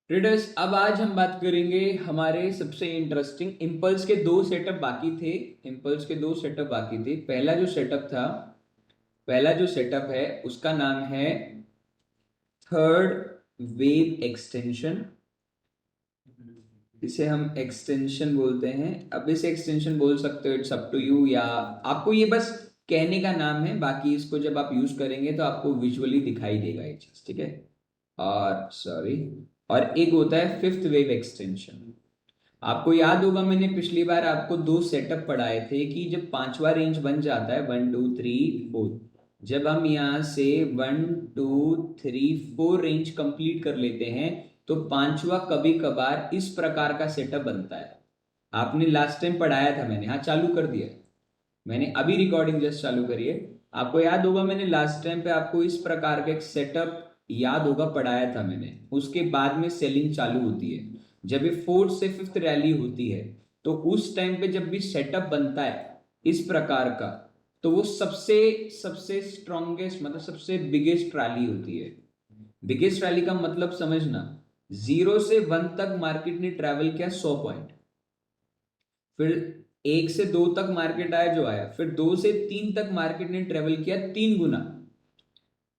Traders, अब आज हम बात करेंगे हमारे सबसे इंटरेस्टिंग इम्पल्स के दो सेटअप बाकी थे। इम्पल्स के दो सेटअप बाकी थे। पहला जो सेटअप है उसका नाम है थर्ड वेव एक्सटेंशन। इसे हम एक्सटेंशन बोलते हैं। अब इसे एक्सटेंशन बोल सकते हो, इट्स अप टू यू, या आपको ये बस कहने का नाम है। बाकी इसको जब आप यूज करेंगे तो आपको विजुअली दिखाई देगा ये चीज, ठीक है। और सॉरी, और एक होता है फिफ्थ वेव एक्सटेंशन। आपको याद होगा मैंने पिछली बार आपको दो सेटअप पढ़ाए थे कि जब पांचवा रेंज बन जाता है 1 2 3 4, जब हम यहां से 1 2 3 4 रेंज कंप्लीट कर लेते हैं तो पांचवा कभी कभार इस प्रकार का सेटअप बनता है। आपने लास्ट टाइम पढ़ाया था, मैंने हाँ चालू कर दिया। मैंने अभी रिकॉर्डिंग जस्ट चालू करी है। आपको याद होगा मैंने लास्ट टाइम पे आपको इस प्रकार का एक सेटअप याद होगा पढ़ाया था मैंने। उसके बाद में सेलिंग चालू होती है। जब ये फोर्थ से फिफ्थ रैली होती है तो उस टाइम पे जब भी सेटअप बनता है इस प्रकार का, तो वो सबसे सबसे स्ट्रॉन्गेस्ट मतलब सबसे बिगेस्ट रैली होती है। बिगेस्ट रैली का मतलब समझना, 0 से 1 तक मार्केट ने ट्रेवल किया 100 पॉइंट। फिर 1 से 2 तक मार्केट आया जो आया, फिर 2 से 3 तक मार्केट ने ट्रेवल किया 3 गुना,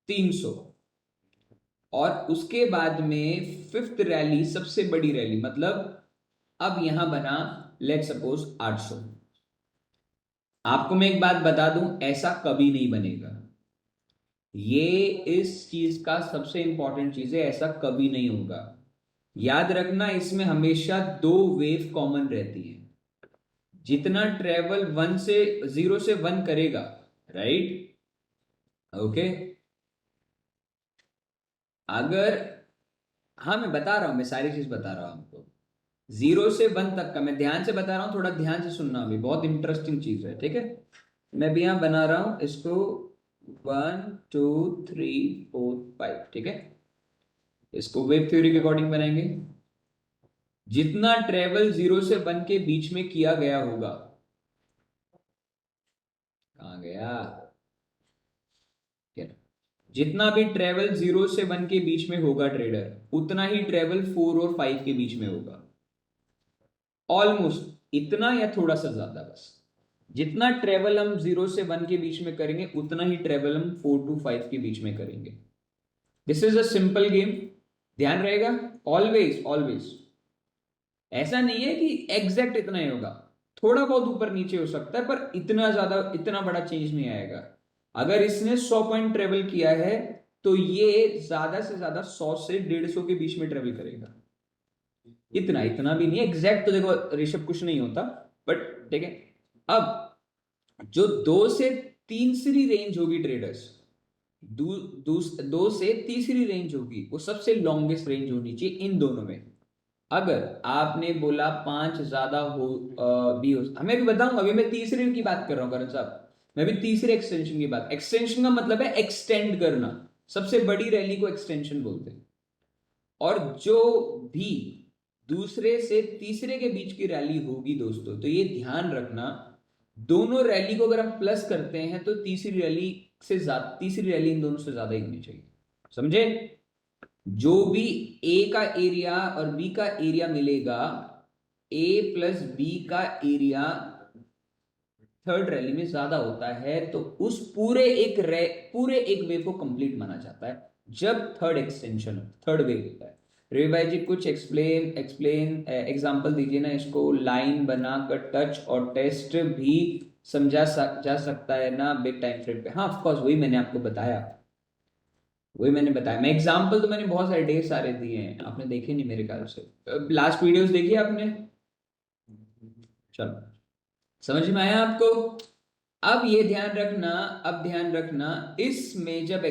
300। और उसके बाद में फिफ्थ रैली सबसे बड़ी रैली मतलब अब यहां बना लेट सपोज 800। आपको मैं एक बात बता दूं, ऐसा कभी नहीं बनेगा। ये इस चीज का सबसे इंपॉर्टेंट चीज है, ऐसा कभी नहीं होगा। याद रखना, इसमें हमेशा दो वेव कॉमन रहती है। जितना ट्रेवल 0 से 1 करेगा, राइट, ओके। अगर, हाँ मैं बता रहा हूं, मैं सारी चीज बता रहा हूं आपको। 0 से 1 तक का मैं ध्यान से बता रहा हूं, थोड़ा ध्यान से सुनना, अभी बहुत इंटरेस्टिंग चीज है, ठीक है। मैं भी यहां बना रहा हूं इसको 1 2 3 4 5, ठीक है। इसको वेब थ्योरी के अकॉर्डिंग बनाएंगे। जितना ट्रेवल 0 से 1 के बीच में किया गया होगा, कहां गया, क्या, जितना भी ट्रेवल 0 से 1 के बीच में होगा ट्रेडर, उतना ही ट्रेवल 4 और 5 के बीच में होगा। ऑलमोस्ट इतना या थोड़ा सा ज्यादा, बस जितना ट्रेवल हम 0 से 1 के बीच में करेंगे उतना ही ट्रेवल हम 4 to 5 के बीच में करेंगे। This is a simple game, ध्यान रहेगा। ऑलवेज ऑलवेज, ऐसा नहीं है कि एग्जैक्ट इतना ही होगा, थोड़ा बहुत ऊपर नीचे हो सकता है पर इतना ज्यादा, इतना बड़ा चेंज नहीं आएगा। अगर इसने 100 पॉइंट ट्रेवल किया है तो ये ज्यादा से ज्यादा 100 से 150 के बीच में ट्रेवल करेगा। इतना इतना भी नहीं, एग्जैक्ट तो देखो ऋषभ कुछ नहीं होता, बट ठीक है। अब जो 2 से 3 रेंज होगी ट्रेडर्स, 2 से तीसरी रेंज होगी, वो सबसे लॉन्गेस्ट रेंज होनी चाहिए इन दोनों में। अगर आपने बोला 5 ज्यादा हो भी हो, हमें भी बताऊंगा, अभी मैं तीसरे की बात कर रहा हूं करण साहब। मैं भी तीसरे एक्सटेंशन की बात, एक्सटेंशन का मतलब है एक्सटेंड करना। सबसे बड़ी रैली को एक्सटेंशन बोलते हैं। और जो भी दूसरे से तीसरे के बीच की रैली होगी दोस्तों, तो ये ध्यान रखना, दोनों रैली को अगर हम प्लस करते हैं तो तीसरी रैली इन दोनों से ज्यादा ही होनी चाहिए, समझे। जो भी ए का एरिया और बी का एरिया मिलेगा, ए प्लस बी का एरिया थर्ड रैली में ज्यादा होता है, तो उस पूरे एक वेव को कंप्लीट माना जाता है जब थर्ड वेव होता है। रवि भाई जी कुछ एक्सप्लेन एक्सप्लेन एग्जांपल दीजिए ना, इसको लाइन बनाकर टच और टेस्ट भी जा सकता है ना बिग टाइम फ्रेम पे। हाँ ऑफ कोर्स, वही मैंने बताया मैं एग्जांपल तो मैंने बहुत सारे ढेर सारे दिए हैं, आपने देखे नहीं मेरे ख्याल से। लास्ट वीडियोस देखी आपने? चलो, समझ में आया आपको? अब ये ध्यान रखना, अब ध्यान रखना, इसमें जब ये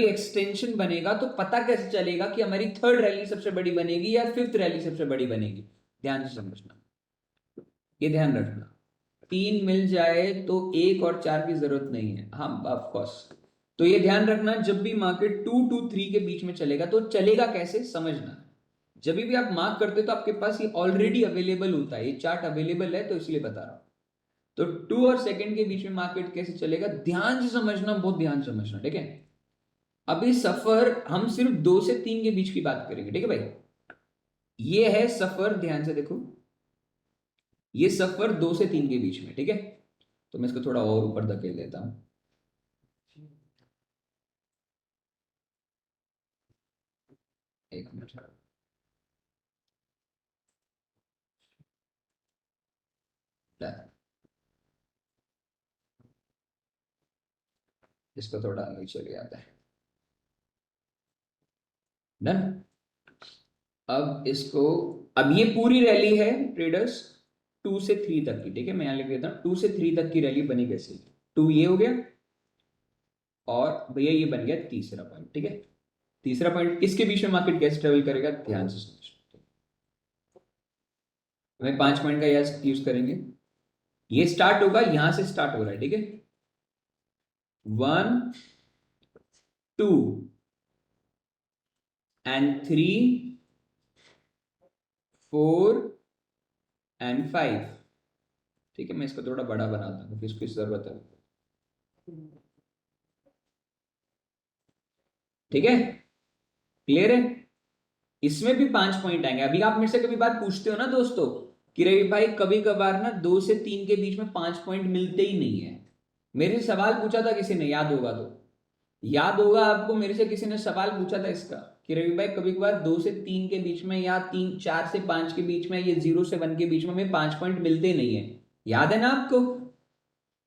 एक्सटेंशन बनेगा तो पता कैसे चलेगा कि हमारी थर्ड रैली सबसे बड़ी बनेगी या फिफ्थ रैली सबसे बड़ी बनेगी। ध्यान से समझना, ये ध्यान रखना। 3 मिल जाए तो 1 और 4 की जरूरत नहीं है, हाँ ऑफ कोर्स। तो ये ध्यान रखना, जब भी मार्केट 2 to 3 के बीच में चलेगा तो चलेगा कैसे समझना। जब भी आप मार्क करते हो तो आपके पास ये ऑलरेडी अवेलेबल होता है, ये चार्ट अवेलेबल है तो इसलिए बता रहा हूं। तो 2 और 2 के बीच में मार्केट कैसे चलेगा, ध्यान से समझना, बहुत ध्यान से समझना, ठीक है। अभी सफर हम सिर्फ 2 से 3 के बीच की बात करेंगे, ठीक है भाई। ये है सफर, ध्यान से देखो, ये सफर 2 से 3 के बीच में, ठीक है। तो मैं इसको थोड़ा और ऊपर धकेल देता हूं। एक मिनट। इसको थोड़ा नीचे ले आता है। डन। अब इसको, अब ये पूरी रैली है ट्रेडर्स 2 से 3 तक की, ठीक है। मैं यहां लिख देता हूं 2 से 3 तक की रैली बनी कैसे। 2 ये हो गया, और भैया ये बन गया तीसरा पॉइंट, ठीक है। तीसरा पॉइंट, इसके बीच में मार्केट कैसे ट्रेवल करेगा, ध्यान से समझ। हमें 5 पॉइंट का यूज करेंगे। ये स्टार्ट होगा, यहां से स्टार्ट हो रहा है, ठीक है। 1 2 and 3 4 and 5, ठीक है। मैं इसको थोड़ा बड़ा बनाता हूँ, इसको इस जरूरत है, ठीक है। क्लियर है। इसमें भी 5 पॉइंट आएंगे। अभी आप मेरे से कभी बात पूछते हो ना दोस्तों कि रवि भाई कभी कभार ना 2 से 3 के बीच में 5 पॉइंट मिलते ही नहीं है। मेरे से सवाल पूछा था किसी ने, याद होगा तो, याद होगा आपको, मेरे से किसी ने सवाल पूछा था इसका कि रवि भाई कभी कभार 2 से 3 के बीच में या 4 से 5 के बीच में, ये 0 से 1 के बीच में हमें 5 पॉइंट मिलते नहीं है। याद है ना आपको।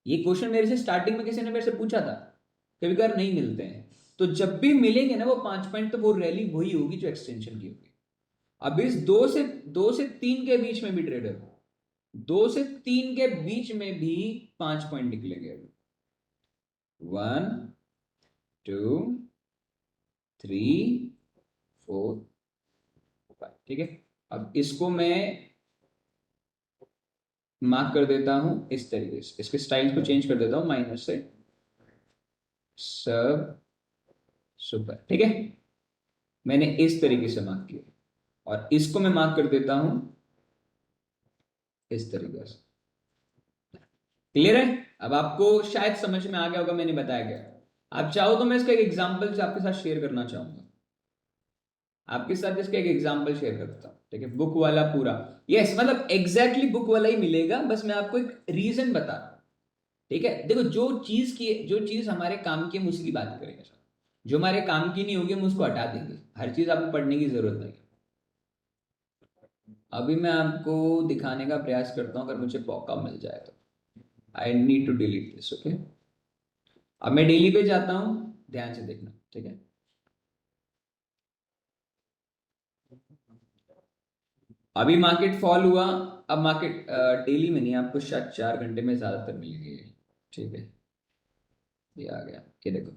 ये क्वेश्चन मेरे से स्टार्टिंग में किसी ने मेरे से पूछा था, कभी कभार नहीं मिलते हैं। तो जब भी मिलेंगे ना वो 5 पॉइंट, तो वो रैली वही होगी जो एक्सटेंशन की होगी। अब इस 2 से 3 के बीच में भी ट्रेडर, 2 से 3 के बीच में भी 5 पॉइंट निकलेंगे। 1 2 3 4 5, ठीक है। अब इसको मैं मार्क कर देता हूं इस तरीके से, इसके स्टाइल को चेंज कर देता हूं, माइनस से सब सुपर, ठीक है। मैंने इस तरीके से मार्क किया, और इसको मैं मार्क कर देता हूं इस तरीके से। क्लियर है। अब आपको शायद समझ में आ गया होगा मैंने बताया गया। आप चाहो तो मैं इसका एक एग्जांपल से आपके साथ शेयर करना चाहूंगा, आपके साथ इसका एक एग्जांपल शेयर करता हूं, ठीक है। बुक वाला पूरा, यस, मतलब एग्जैक्टली बुक वाला ही मिलेगा, बस मैं आपको एक रीजन बता रहा हूं, ठीक है। देखो, जो चीज हमारे काम की, हम उसी की बात करेंगे सर। जो हमारे काम की नहीं होगी हम उसको हटा देंगे, हर चीज आपको पढ़ने की जरूरत नहीं। अभी मैं आपको दिखाने का प्रयास करता हूं, अगर मुझे मौका मिल जाए तो। I need to delete this, okay. अब मैं डेली पे जाता हूं, ध्यान से देखना, ठीक है। अभी मार्केट फॉल हुआ। अब मार्केट डेली में नहीं, आपको शायद 4 घंटे में ज्यादातर मिलेगी, ठीक है। ये आ गया, ये देखो,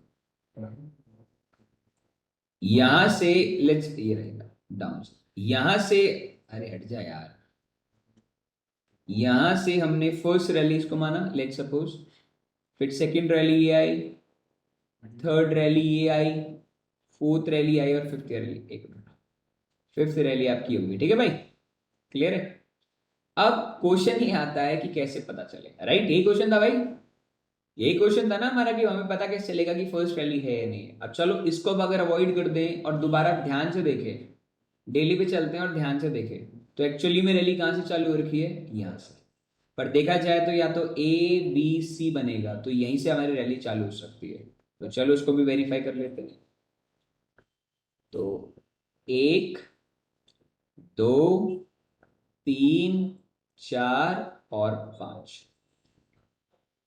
यहां से, लेट्स, ये रहेगा डाउन से, यहां से, अरे हट जा यार, यहां से हमने फर्स्ट रैली इसको माना, लेट्स सपोज, फिर सेकंड रैली ये आई, थर्ड रैली ये आई, फोर्थ रैली आई, और फिफ्थ रैली, एक मिनट, फिफ्थ रैली आपकी होगी, ठीक है भाई। क्लियर है। अब क्वेश्चन ये आता है कि कैसे पता चलेगा, राइट। यही क्वेश्चन था भाई, यही क्वेश्चन था ना हमारा, कि हमें पता कैसे चलेगा कि फर्स्ट रैली है या नहीं है। अब चलो इसको अब अगर अवॉइड कर दें और दोबारा ध्यान से देखें, डेली पे चलते हैं और ध्यान से देखें, तो एक्चुअली में रैली कहां से चालू हो रखी है, यहां से। पर देखा जाए तो या तो ABC बनेगा, तो यहीं से हमारी रैली चालू हो सकती है। तो चलो इसको भी वेरीफाई कर लेते हैं। तो 1 2 3 4 और 5।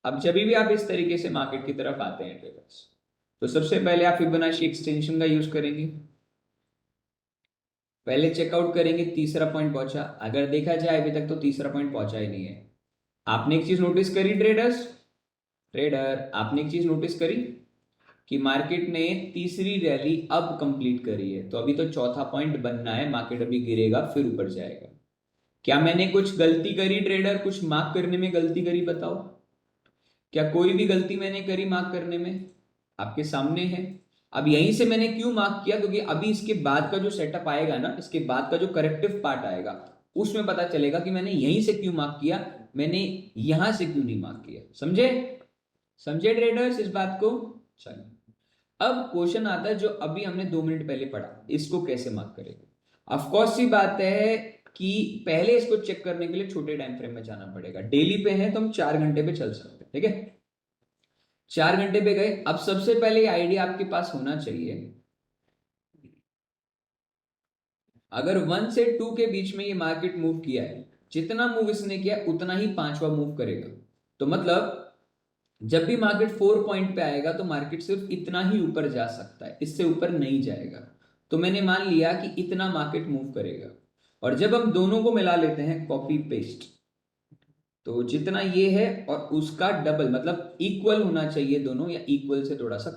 अब जब भी आप इस तरीके से मार्केट की तरफ आते हैं ट्रेडर्स, तो सबसे पहले आप फिबोनाची एक्सटेंशन का यूज करेंगे। पहले चेकआउट करेंगे, तीसरा पॉइंट पहुंचा, अगर देखा जाए अभी तक तो तीसरा पॉइंट पहुंचा ही नहीं है। आपने एक चीज नोटिस करी ट्रेडर्स, ट्रेडर आपने एक चीज नोटिस करी कि मार्केट ने तीसरी रैली अब कंप्लीट करी है, तो अभी तो चौथा पॉइंट बनना है, मार्केट अभी गिरेगा फिर ऊपर जाएगा। क्या मैंने कुछ गलती करी ट्रेडर, कुछ मार्क करने में गलती करी, बताओ। क्या कोई भी गलती मैंने करी मार्क करने में, आपके सामने है। अब यहीं से मैंने क्यों मार्क किया, क्योंकि अभी इसके बाद का जो सेटअप आएगा ना, इसके बाद का जो करेक्टिव पार्ट आएगा, उसमें पता चलेगा कि मैंने यहीं से क्यों मार्क किया, मैंने यहां से क्यों नहीं मार्क किया। समझे, समझे ट्रेडर्स इस बात को। चलिए, अब क्वेश्चन आता है जो अभी हमने 2 मिनट पहले पढ़ा, इसको कैसे मार्क करेंगे। ऑफ कोर्स सी बात है कि पहले इसको चेक करने के लिए छोटे टाइम फ्रेम में जाना पड़ेगा। डेली पे है तो हम 4 घंटे पे चल सकते हैं, ठीक है। 4 घंटे पे गए। अब सबसे पहले आइडिया आपके पास होना चाहिए, अगर 1 से 2 के बीच में ये मार्केट मूव किया है, जितना मूव इसने किया उतना ही पांचवा मूव करेगा। तो मतलब जब भी मार्केट 4 पॉइंट पे आएगा तो मार्केट सिर्फ इतना ही ऊपर जा सकता है, इससे ऊपर नहीं जाएगा। तो मैंने मान लिया कि इतना मार्केट मूव करेगा। और जब हम दोनों को मिला लेते हैं, कॉपी पेस्ट, तो जितना ये है और उसका डबल, मतलब इक्वल होना चाहिए दोनों, या इक्वल से थोड़ा सा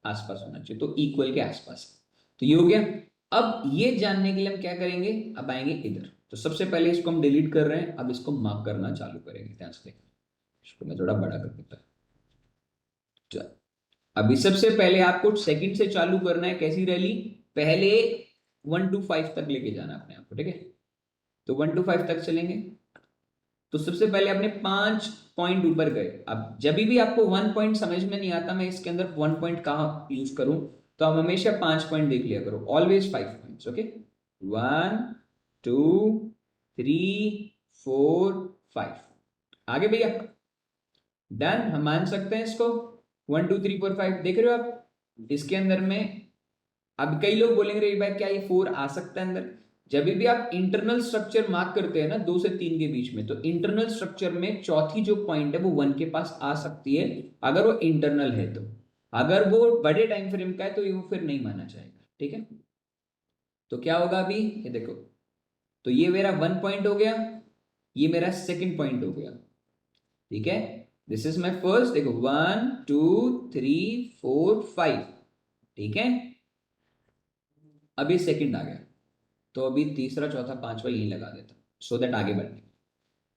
आसपास होना चाहिए, तो इक्वल के आसपास। तो ये हो गया। अब ये जानने के लिए हम क्या करेंगे, अब आएंगे इधर। तो सबसे पहले इसको हम डिलीट कर रहे हैं, अब इसको मार्क करना चालू करेंगे। ध्यान से देखो, इसको मैं थोड़ा बड़ा कर देता हूं। अभी सबसे पहले आपको सेकंड से चालू करना है। कैसी रैली, पहले 1 to 5 तक लेके जाना अपने आप को, ठीक है। तो 1 to 5 तक चलेंगे। तो सबसे पहले अपने 5 पॉइंट ऊपर गए। अब जब भी आपको 1 पॉइंट समझ में नहीं आता मैं इसके अंदर 1 पॉइंट कहां यूज करूं, तो आप हमेशा 5 पॉइंट देख लिया करो, ऑलवेज 5 पॉइंट्स, ओके। 1 2 3 4 5। आगे भैया, डन। हम मान सकते हैं इसको 1 2 3 4 5। देख रहे हो आप इसके अंदर में। अब कई लोग बोलेंगे रे भाई क्या ये 4 आ सकता है अंदर। जब भी आप इंटरनल स्ट्रक्चर मार्क करते हैं ना 2 से 3 के बीच में, तो इंटरनल स्ट्रक्चर में चौथी जो पॉइंट है वो 1 के पास आ सकती है, अगर वो इंटरनल है तो। अगर वो बड़े टाइम फ्रेम का है तो वो फिर नहीं माना जाएगा, ठीक है। तो क्या होगा अभी, ये देखो। तो ये मेरा 1 पॉइंट हो गया, ये मेरा सेकंड पॉइंट हो गया, ठीक है। दिस इज माई फर्स्ट, देखो 1 2 3 4 5, ठीक है। अभी सेकंड आ गया, तो अभी तीसरा चौथा पांचवा यही लगा देता, सो दैट आगे बढ़े।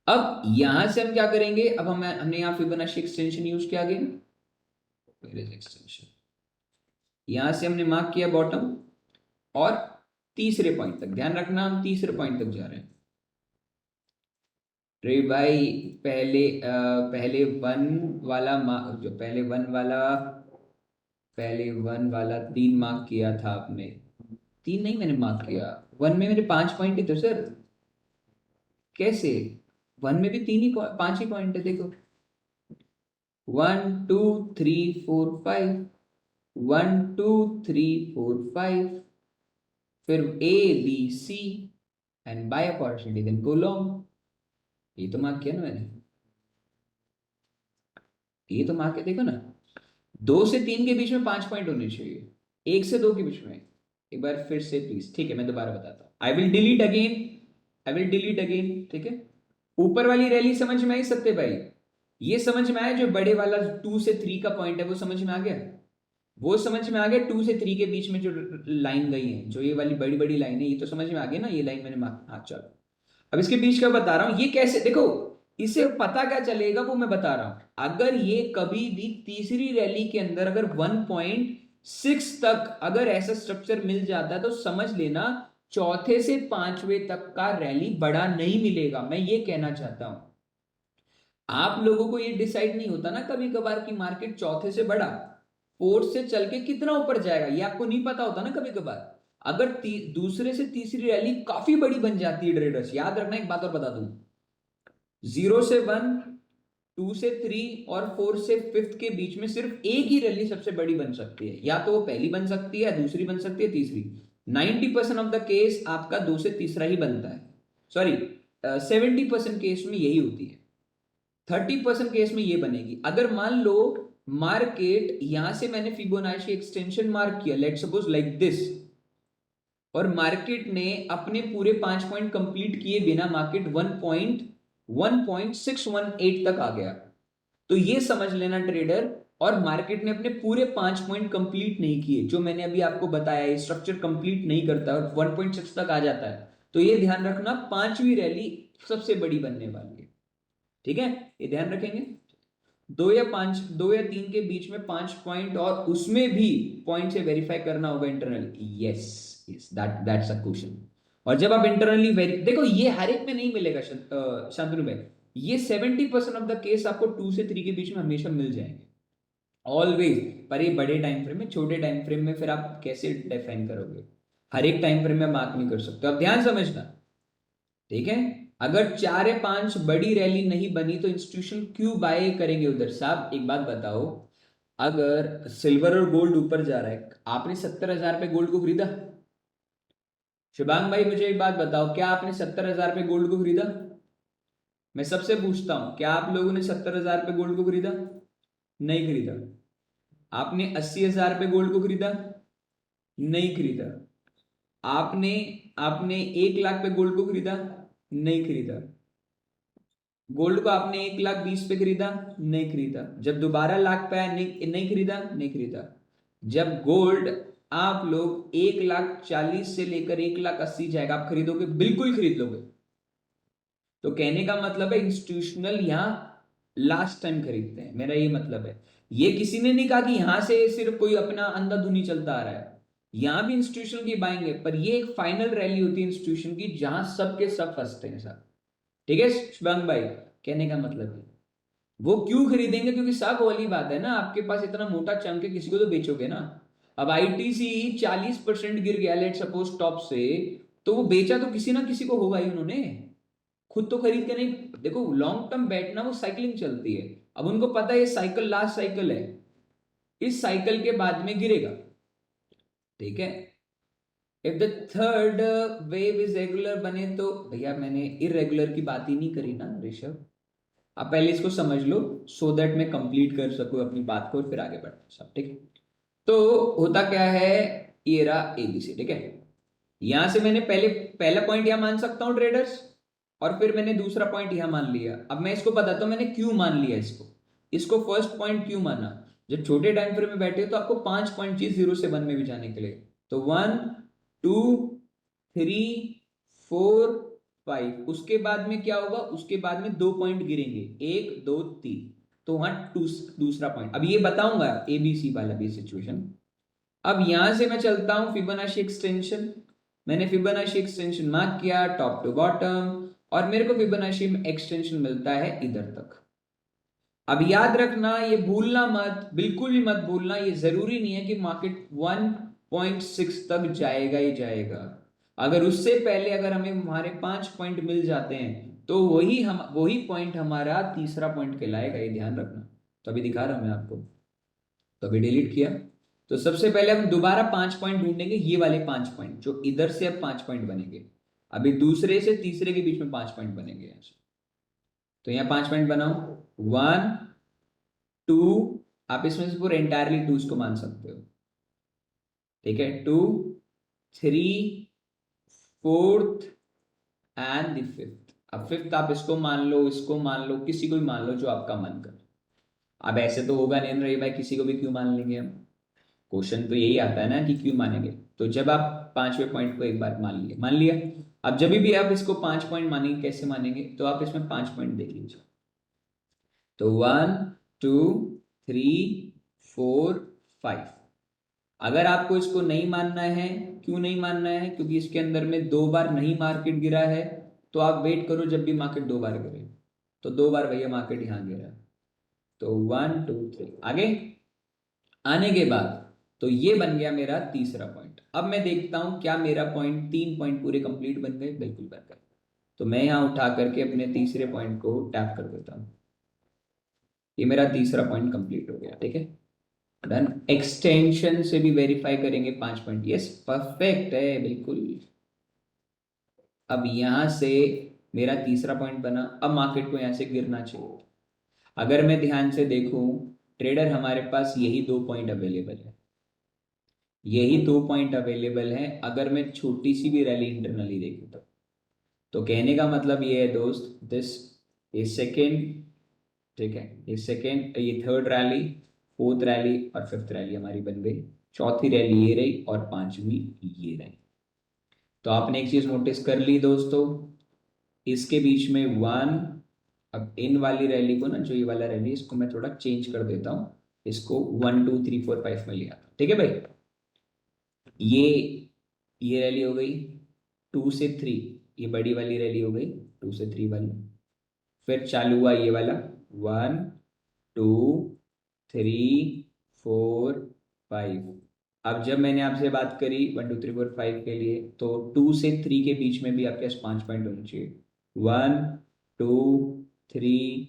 अब यहां से हम क्या करेंगे, अब हमने यहां फिबोनाची एक्सटेंशन यूज किया गया, एक्सटेंशन। यहां से हमने मार्क किया बॉटम, और तीसरे पॉइंट तक ध्यान रखना, हम तीसरे पॉइंट तक जा रहे हैं। रे भाई पहले वन वाला जो पहले वन वाला 3 मार्क किया था आपने। 3 नहीं मैंने मार्क किया, 1 में मेरे 5 पॉइंट ही थे सर। कैसे, 1 में भी 3 ही 5 ही पॉइंट है, देखो 1 2 3 4 5, 1 2 3 4 5, फिर A B C and by opportunity then go long. ये तो मार्क किया ना मैंने, ये तो मार्क है, देखो ना। 2 से 3 के बीच में 5 पॉइंट होने चाहिए, 1 से 2 के बीच में। एक बार फिर से प्लीज, ठीक है, मैं दोबारा बताता हूं। I will delete again, I will delete again, ठीक है। ऊपर वाली रैली समझ में आई सत्य भाई, ये समझ में आया जो बड़े वाला 2 से 3 का पॉइंट है वो समझ में आ गया, वो समझ में आ गया। 2 से 3 के बीच में जो लाइन गई है, जो ये वाली बड़ी बड़ी लाइन है, ये तो समझ में आ गया ना, ये लाइन मैंने हाँ चलो। अब इसके बीच का बता रहा हूं, ये कैसे, देखो इसे पता क्या चलेगा वो मैं बता रहा हूं। अगर ये कभी भी तीसरी रैली के अंदर अगर 1.6 तक अगर ऐसा स्ट्रक्चर मिल जाता है, तो समझ लेना चौथे से पांचवे तक का रैली बड़ा नहीं मिलेगा। मैं ये कहना चाहता हूं, आप लोगों को ये डिसाइड नहीं होता ना कभी कभार की मार्केट चौथे से बड़ा, फोर्थ से चल के कितना ऊपर जाएगा, ये आपको नहीं पता होता ना कभी कभार। अगर दूसरे से तीसरी रैली काफी बड़ी बन जाती है ट्रेडर्स, याद रखना, एक बात और बता दूं, 0 से 1, 2 से 3 और 4 से 5 के बीच में सिर्फ एक ही रैली सबसे बड़ी बन सकती है, या तो वो पहली बन सकती है, दूसरी बन सकती है, तीसरी। 90% ऑफ द केस आपका 2 से तीसरा ही बनता है, सॉरी 70% केस में यही होती है, 30% केस में ये बनेगी। अगर मान लो मार्केट यहां से मैंने फिबोनाची एक्सटेंशन मार्क किया, लेट्स सपोज लाइक दिस, और मार्केट ने अपने पूरे 5 पॉइंट कंप्लीट किए बिना मार्केट 1.1618 तक आ गया, तो ये समझ लेना ट्रेडर, और मार्केट ने अपने पूरे 5 पॉइंट कंप्लीट नहीं किए, जो मैंने अभी आपको बताया ये स्ट्रक्चर कंप्लीट नहीं करता और 1.6 तक आ जाता है, तो ये ध्यान रखना पांचवी रैली सबसे बड़ी बनने वाली है, ठीक है। ये ध्यान रखेंगे, 2 या 3 के बीच में 5 पॉइंट, और उसमें भी पॉइंट से वेरीफाई करना होगा internal. Yes yes, that's a question. और जब आप इंटरनली देखो ये हर एक में नहीं मिलेगा शांतनु भाई, ये 70% ऑफ द केस आपको 2 से 3 के बीच में हमेशा मिल जाएंगे, ऑलवेज। पर ये बड़े टाइम फ्रेम में, छोटे टाइम फ्रेम में फिर आप कैसे डिफाइन करोगे? हर एक टाइम फ्रेम में मार्क नहीं कर सकते। अब ध्यान समझना, ठीक है? अगर 4 या 5 बड़ी रैली नहीं बनी तो इंस्टीट्यूशन क्यों बाय करेंगे उधर? साहब एक बात बताओ, अगर सिल्वर और गोल्ड ऊपर जा रहा है, आपने 70,000 पे गोल्ड को खरीदा? शिवांग भाई मुझे एक बात बताओ, क्या आपने 70,000 पे गोल्ड को खरीदा? मैं सबसे पूछता हूं, क्या आप लोगों ने 70,000 पे गोल्ड को खरीदा? नहीं खरीदा। आपने 80,000 पे गोल्ड को खरीदा? नहीं खरीदा। आपने आपने 1 लाख पे गोल्ड को खरीदा? नहीं खरीदा। गोल्ड को आपने 1,20,000 पे खरीदा? नहीं खरीदा। जब दोबारा लाख पे आया, नहीं खरीदा? नहीं खरीदा। जब गोल्ड आप लोग 1,40,000 से लेकर 1,80,000 जाएगा, आप खरीदोगे? बिल्कुल खरीद लोगे। तो कहने का मतलब है इंस्टीट्यूशनल यहां लास्ट टाइम खरीदते हैं, मेरा ये मतलब है। ये किसी ने नहीं कहा कि यहां से सिर्फ कोई अपना अंधाधुनी चलता आ रहा है, यहां भी इंस्टीट्यूशन की बाएंगे, पर ये एक फाइनल रैली होती है इंस्टीट्यूशन की, जहां सबके सब फंसते हैं सब। ठीक है शुभंग भाई? कहने का मतलब है वो क्यों खरीदेंगे, क्योंकि सब वाली बात है ना, आपके पास इतना मोटा चंक है, किसी को तो बेचोगे ना। अब आईटीसी 40% गिर गया लेट सपोज टॉप से, तो वो बेचा तो किसी ना किसी को होगा ही उन्होंने, खुद तो खरीद के नहीं। देखो लॉन्ग टर्म बैठना, वो साइकिलिंग चलती है। अब उनको पता है ये साइकिल लास्ट साइकिल है, इस साइकिल के बाद में गिरेगा। ठीक है? If the third wave is regular बने तो, भैया मैंने इरेगुलर की बात ही नहीं करी ना ऋषभ। आप पहले इसको समझ लो, सो दैट मैं कंप्लीट कर सकूं अपनी बात को और फिर आगे बढ़ते सब। ठीक है? तो होता क्या है, ये रहा एबीसी। ठीक है? यहां से मैंने पहला पॉइंट यहां मान सकता हूं ट्रेडर्स, और फिर मैंने दूसरा पॉइंट यहां मान लिया। अब मैं इसको बताता हूं मैंने क्यों मान लिया इसको। इसको फर्स्ट पॉइंट क्यों माना? जब छोटे टाइम फ्रेम में बैठे हो तो आपको 5 पॉइंट चाहिए 0 से 1 में भी जाने के लिए। तो 1 2 3 4 5, उसके बाद में क्या होगा? उसके बाद में 2 पॉइंट गिरेंगे, 1 2 3। तो वहां दूसरा पॉइंट, अब ये बताऊंगा एबीसी वाला भी सिचुएशन। अब यहां से मैं चलता हूं फिबोनाची एक्सटेंशन। मैंने फिबोनाची एक्सटेंशन मार्क किया टॉप टू बॉटम, और मेरे को फिबोनाची एक्सटेंशन मिलता है इधर तक। अब याद रखना, ये भूलना मत, बिल्कुल भी मत भूलना, ये जरूरी नहीं है कि मार्केट 1.6 तक जाएगा ही जाएगा। अगर उससे पहले अगर हमें हमारे 5 पॉइंट मिल जाते हैं, तो वही पॉइंट हमारा तीसरा पॉइंट कहलाएगा, ये ध्यान रखना। तो अभी दिखा रहा हूं मैं आपको, तो अभी डिलीट किया। तो सबसे पहले हम दोबारा 5 पॉइंट ढूंढेंगे, ये वाले 5 पॉइंट जो इधर से अब 5 पॉइंट बनेंगे। अभी दूसरे से तीसरे के बीच में 5 पॉइंट बनेंगे यहां से। तो यहां 5 पॉइंट बनाओ, 1 2, आप इसमें से पूरे एंटायरली 2 को मान सकते हो। ठीक है? 2 3 4th एंड द 5th। अब 5th आप इसको मान लो, इसको मान लो, किसी को भी मान लो जो आपका मन करे। अब ऐसे तो होगा नहीं रही भाई, किसी को भी क्यों मान लेंगे हम? क्वेश्चन तो यही आता है ना कि क्यों मानेंगे। तो जब आप 5वें पॉइंट को एक बार मान लिया। अब जब भी आप इसको 5 पॉइंट मानेंगे, कैसे मानेंगे? तो आप इसमें 5 पॉइंट देख लीजिए। तो 1 2 3 4 5। अगर आपको इसको नहीं मानना है, क्यों नहीं मानना है? क्योंकि इसके अंदर में 2 बार नहीं मार्केट गिरा है। तो आप वेट करो, जब भी मार्केट 2 बार गिरे, तो 2 बार भैया मार्केट यहां गिरा है। तो 1 2 3 आगे आने के बाद, तो ये बन गया मेरा तीसरा पॉइंट। अब मैं देखता हूं क्या मेरा पॉइंट, 3 पॉइंट पूरे कंप्लीट बन गए? बिल्कुल बन गए। तो मैं यहां उठा करके अपने तीसरे पॉइंट को टैप कर देता हूं। ये मेरा तीसरा पॉइंट कंप्लीट हो गया। ठीक है? डन। एक्सटेंशन से भी वेरीफाई करेंगे 5 पॉइंट, यस परफेक्ट है बिल्कुल। अब यहां से मेरा तीसरा पॉइंट बना, अब मार्केट को यहां से गिरना चाहिए। अगर मैं ध्यान से देखूं ट्रेडर, हमारे पास यही 2 पॉइंट अवेलेबल है, यही 2 पॉइंट अवेलेबल है। अगर मैं छोटी सी भी रैली इंटरनली देखूं तो कहने का मतलब ये है दोस्त, दिस ये सेकेंड, ठीक है, ये सेकेंड, ये थर्ड रैली, फोर्थ रैली और फिफ्थ रैली हमारी बन गई। चौथी रैली ये रही और पांचवी ये रही। तो आपने एक चीज नोटिस कर ली दोस्तों, इसके बीच में 1, अब इन वाली रैली को ना, जो ये वाला रैली, इसको मैं थोड़ा चेंज कर देता हूं, इसको 1 2 3 4 5 में लिया। ठीक है भाई? ये ये रैली हो गई 2 से 3, ये बड़ी वाली रैली हो गई 2 से 3 वाली। फिर चालू हुआ ये वाला 1 2 3 4 5। अब जब मैंने आपसे बात करी 1 2 3 4 5 के लिए, तो 2 से 3 के बीच में भी आपके पास 5 पॉइंट होने चाहिए। 1 2 3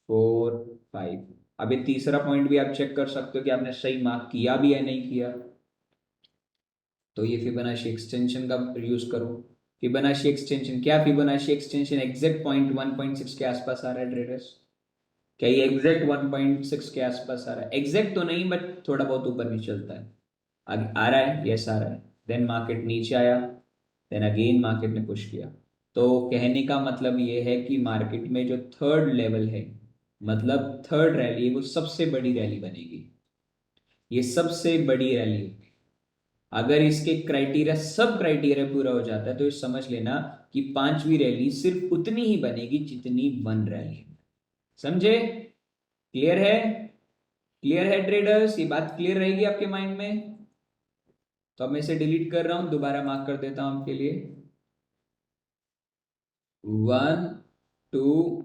4 5। अब ये तीसरा पॉइंट भी आप चेक कर सकते हो कि आपने सही मार्क किया भी है नहीं किया। तो ये फिबोनाची एक्सटेंशन का यूज करो। फिबोनाची एक्सटेंशन क्या, फिबोनाची एक्सटेंशन एग्जैक्ट पॉइंट 1.6 के आसपास आ रहा है ट्रेडर्स? क्या ये एग्जैक्ट 1.6 के आसपास आ रहा है? एग्जैक्ट तो नहीं, बट थोड़ा बहुत ऊपर नीचे चलता है। आ रहा है, यस आ रहा है। देन मार्केट नीचे आया, देन अगेन मार्केट ने पुश किया। तो कहने का मतलब ये है कि मार्केट में जो थर्ड लेवल है, मतलब थर्ड रैली है, वो सबसे बड़ी रैली बनेगी। ये सबसे बड़ी रैली होगी। अगर इसके क्राइटेरिया, सब क्राइटेरिया पूरा हो जाता है, तो ये समझ लेना कि पांचवी रैली सिर्फ उतनी ही बनेगी जितनी वन रैली। समझे? क्लियर है? क्लियर है ट्रेडर्स? ये बात क्लियर रहेगी आपके माइंड में? तो अब मैं इसे डिलीट कर रहा हूं, दोबारा मार्क कर देता हूं आपके लिए। 1 2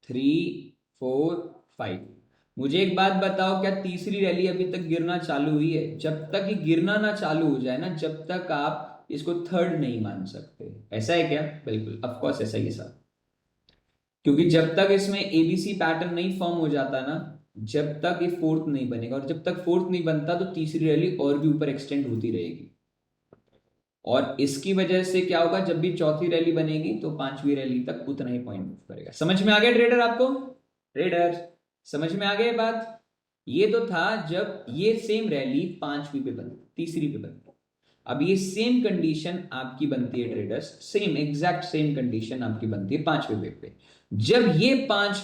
3 4 5। मुझे एक बात बताओ, क्या तीसरी रैली अभी तक गिरना चालू हुई है? जब तक ये गिरना ना चालू हो जाए ना, जब तक आप इसको थर्ड नहीं मान सकते। ऐसा है क्या? बिल्कुल, ऑफ कोर्स ऐसा ही है सर। क्योंकि जब तक इसमें एबीसी पैटर्न नहीं फॉर्म हो जाता ना, जब तक ये फोर्थ नहीं बनेगा, और जब तक फोर्थ नहीं बनता तो तीसरी रैली और भी ऊपर एक्सटेंड होती रहेगी। और इसकी वजह से क्या होगा, जब भी चौथी रैली बनेगी तो पांचवी रैली तक उतना ही पॉइंट मूव करेगा। समझ में आ गया ट्रेडर आपको? ट्रेडर समझ में आ गया बात? ये तो था जब ये सेम रैली पांचवी पे बनती, तीसरी पे बनती। अब ये सेम कंडीशन आपकी बनती है traders, same exact same condition आपकी बनती है पांचवे वेब पे। जब ये पांच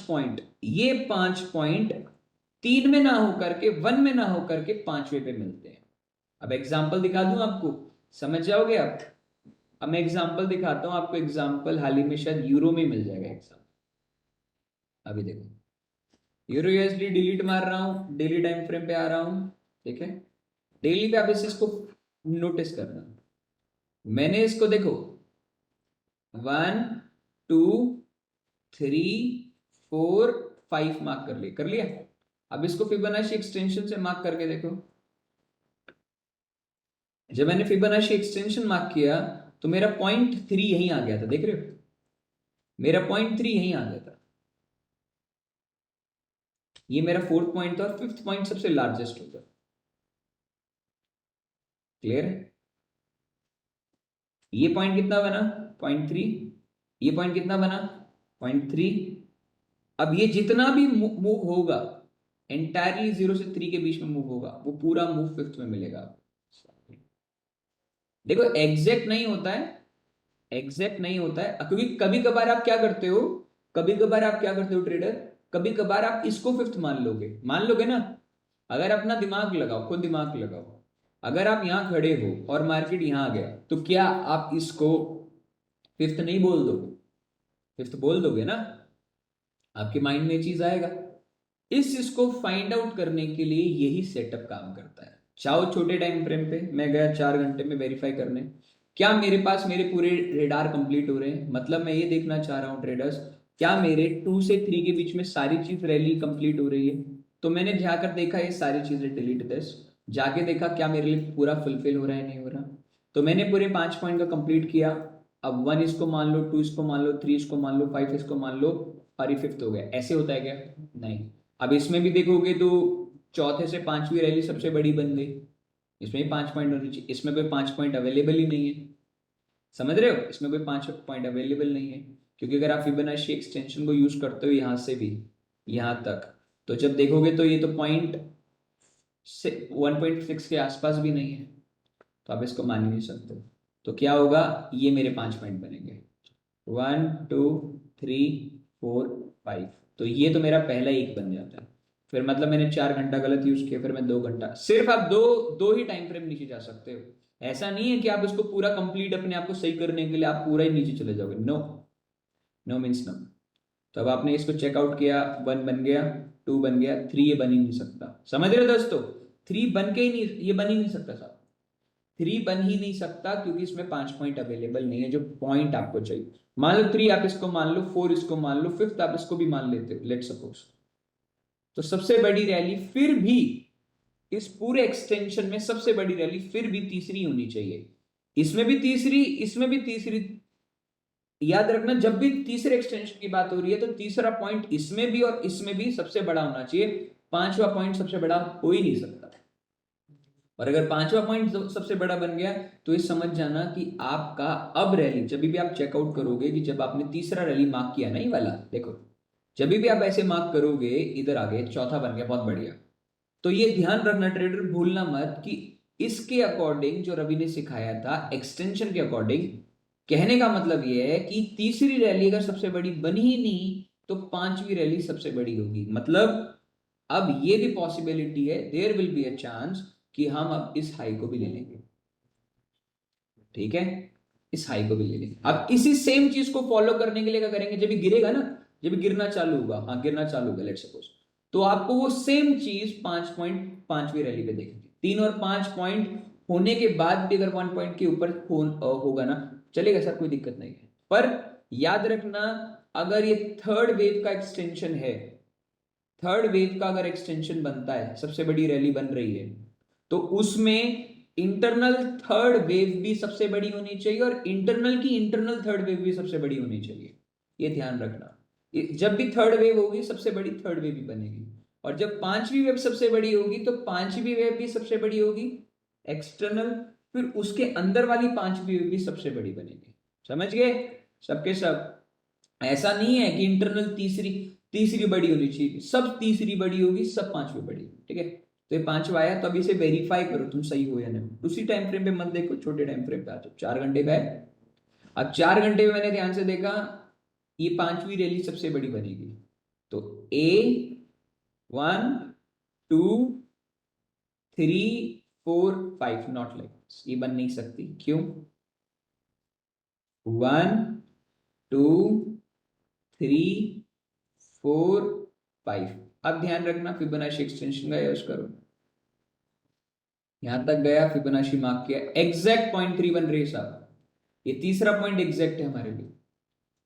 पॉइंट तीन में ना होकर के, वन में ना होकर के पांचवे पे मिलते हैं। अब एग्जांपल दिखा दूं आपको, समझ जाओगे आप। अब मैं एग्जांपल दिखाता हूं आपको। एग्जांपल हाल ही में शायद यूरो में मिल जाएगा एग्जांपल। अभी देखो, यूरो यूएसडी डिलीट मार रहा हूं, डेली टाइम फ्रेम पे आ रहा हूं। ठीक है, डेली पे आप इसको नोटिस करना। मैंने इसको देखो, 1 2 3 4 5 मार्क कर लिया। अब इसको फिबोनाची एक्सटेंशन से मार्क करके देखो। जब मैंने फिबोनाची एक्सटेंशन मार्क किया तो मेरा पॉइंट 3 यहीं आ गया था, देख रहे हो? मेरा पॉइंट 3 यहीं आ गया था। ये मेरा फोर्थ पॉइंट था और फिफ्थ पॉइंट सबसे लार्जेस्ट होगा। क्लियर है? ये पॉइंट कितना बना? पॉइंट 3। ये पॉइंट कितना बना? पॉइंट 3। अब ये जितना भी मूव होगा, एंटायरली 0 से 3 के बीच में मूव होगा, वो पूरा मूव फिफ्थ में मिलेगा। देखो एग्जैक्ट नहीं होता है, एग्जैक्ट नहीं होता है, क्योंकि कभी कभार आप क्या करते हो, कभी कभार आप क्या करते हो ट्रेडर, कभी कभार आप इसको फिफ्थ मान लोगे ना। अगर अपना दिमाग लगाओ, खुद दिमाग लगाओ। अगर आप यहां खड़े हो और मार्केट यहां आ गया, तो क्या आप इसको फिफ्थ नहीं बोल दोगे? फिफ्थ बोल दोगे ना? आपके माइंड में चीज आएगा। इस इसको फाइंड आउट करने के लिए यही सेटअप काम करता है। चाहो छोटे टाइम फ्रेम पे मैं गया 4 घंटे में वेरीफाई करने, क्या मेरे पास मेरे पूरे रेडार कंप्लीट हो रहे हैं? मतलब मैं ये देखना चाह रहा हूँ ट्रेडर्स, क्या मेरे 2 से 3 के बीच में सारी चीज रैली कंप्लीट हो रही है? तो मैंने जाकर देखा ये सारी चीजें डिलीट दिस, जाके देखा क्या मेरे लिए पूरा फुलफिल हो रहा है नहीं हो रहा। तो मैंने पूरे 5 पॉइंट का कंप्लीट किया। अब 1 इसको मान लो, 2 इसको मान लो, 3 इसको मान लो, 5 इसको मान लो, और ये फिफ्थ हो गया। ऐसे होता है क्या? नहीं। अब इसमें भी देखोगे तो चौथे से पांचवी रैली सबसे बड़ी बन गई। इसमें भी 5 पॉइंट होनी चाहिए, इसमें कोई 5 पॉइंट अवेलेबल ही नहीं है। समझ रहे हो? इसमें कोई 5 पॉइंट अवेलेबल नहीं है, क्योंकि अगर आप फिबोनाची एक्सटेंशन को यूज करते हो यहां से भी यहां तक, तो जब देखोगे तो ये तो पॉइंट 1.6 के आसपास भी नहीं है, तो आप इसको मान ही नहीं सकते। तो क्या होगा, ये मेरे 5 पॉइंट बनेंगे, 1 2 3 4 5। तो ये तो मेरा पहला एक बन जाता है। फिर मतलब मैंने 4 घंटा गलत यूज किया, फिर मैं 2 घंटा, सिर्फ आप दो दो ही टाइम फ्रेम नीचे जा सकते हो। ऐसा नहीं है कि आप इसको पूरा कंप्लीट अपने आप को सही करने के लिए आप पूरा ही नीचे चले जाओगे। No, no means no. तो अब आपने इसको चेकआउट किया, 1 बन गया, 2 बन गया, 3 ये बन ही नहीं सकता। समझ रहे हो दोस्तों? 3 बन के ही नहीं, ये बन ही नहीं सकता साहब। 3 बन ही नहीं सकता, क्योंकि इसमें 5 पॉइंट अवेलेबल नहीं है जो पॉइंट आपको चाहिए। मान लो 3 आप इसको मान लो, 4 इसको मान लो, फिफ्थ आप इसको भी मान लेते हो, लेट सपोज। तो सबसे बड़ी रैली फिर भी इस पूरे एक्सटेंशन में सबसे बड़ी रैली फिर भी तीसरी होनी चाहिए। इसमें भी तीसरी, इसमें भी तीसरी। याद रखना, जब भी तीसरे एक्सटेंशन की बात हो रही है तो तीसरा पॉइंट इसमें भी और इसमें भी सबसे बड़ा होना चाहिए। पांचवा पॉइंट सबसे बड़ा हो ही नहीं सकता। और अगर पांचवा पॉइंट सबसे बड़ा बन गया तो ये समझ जाना कि आपका अब रैली, जब भी आप चेकआउट करोगे, कि जब आपने तीसरा रैली मार्क किया ना, ये वाला देखो, जब भी आप ऐसे मार्क करोगे, इधर आगे चौथा बन गया, बहुत बढ़िया। तो ये ध्यान रखना ट्रेडर, भूलना मत कि इसके अकॉर्डिंग जो रवि ने सिखाया था एक्सटेंशन के अकॉर्डिंग, कहने का मतलब ये है कि तीसरी रैली अगर सबसे बड़ी बनी ही नहीं तो पांचवी रैली सबसे बड़ी होगी। मतलब अब ये भी पॉसिबिलिटी है, there will be a chance कि हम अब इस हाई को भी ले लेंगे। ठीक है, इस हाई को भी ले लेंगे। अब इसी सेम चीज को फॉलो करने के लिए क्या करेंगे, जब भी गिरेगा ना, जब भी गिरना चालू होगा, हाँ गिरना चालू होगा लेट्स सपोज, तो आपको वो सेम चीज 5 पॉइंट 5वीं रैली पे देखेंगे। 3 और 5 पॉइंट होने के बाद भी अगर 1 पॉइंट के ऊपर होगा ना, चलेगा सर, कोई दिक्कत नहीं है। पर याद रखना, अगर ये थर्ड वेव का एक्सटेंशन है, थर्ड वेव का अगर एक्सटेंशन बनता है, सबसे बड़ी रैली बन रही है, तो उसमें इंटरनल थर्ड वेव भी सबसे बड़ी होनी चाहिए और इंटरनल की इंटरनल थर्ड वेव भी सबसे बड़ी होनी चाहिए। ये ध्यान रखना, जब भी थर्ड वेव होगी सबसे बड़ी थर्ड वेव भी बनेगी, और जब पांचवी वेव सबसे बड़ी होगी तो पांचवी वेव भी सबसे बड़ी होगी एक्सटर्नल, फिर उसके अंदर वाली पांचवी वेव भी सबसे बड़ी बनेगी। समझ गए सबके सब? ऐसा नहीं है कि इंटरनल तीसरी तीसरी बड़ी होनी चाहिए, सब तीसरी बड़ी होगी, सब पांचवी बड़ी, ठीक है। तो ये पांचवा आया, तो अब इसे वेरीफाई करो तुम सही हो या नहीं। उसी टाइम फ्रेम पे मत देखो, छोटे टाइम फ्रेम पे आ जाओ, 4 घंटे पे है। अब 4 घंटे में मैंने ध्यान से देखा, ये पांचवी रैली सबसे बड़ी बनेगी। तो A 1 2 3 4 5 नॉट लाइक, ये बन नहीं सकती, क्यों? 1 2 3 4 5। अब ध्यान रखना, फिबोनाची एक्सटेंशन का यूज करो। यहां तक गया, फिबोनाची मार्क किया, एग्जैक्ट 0.3 बन रही है साहब। ये तीसरा पॉइंट एग्जैक्ट है हमारे लिए,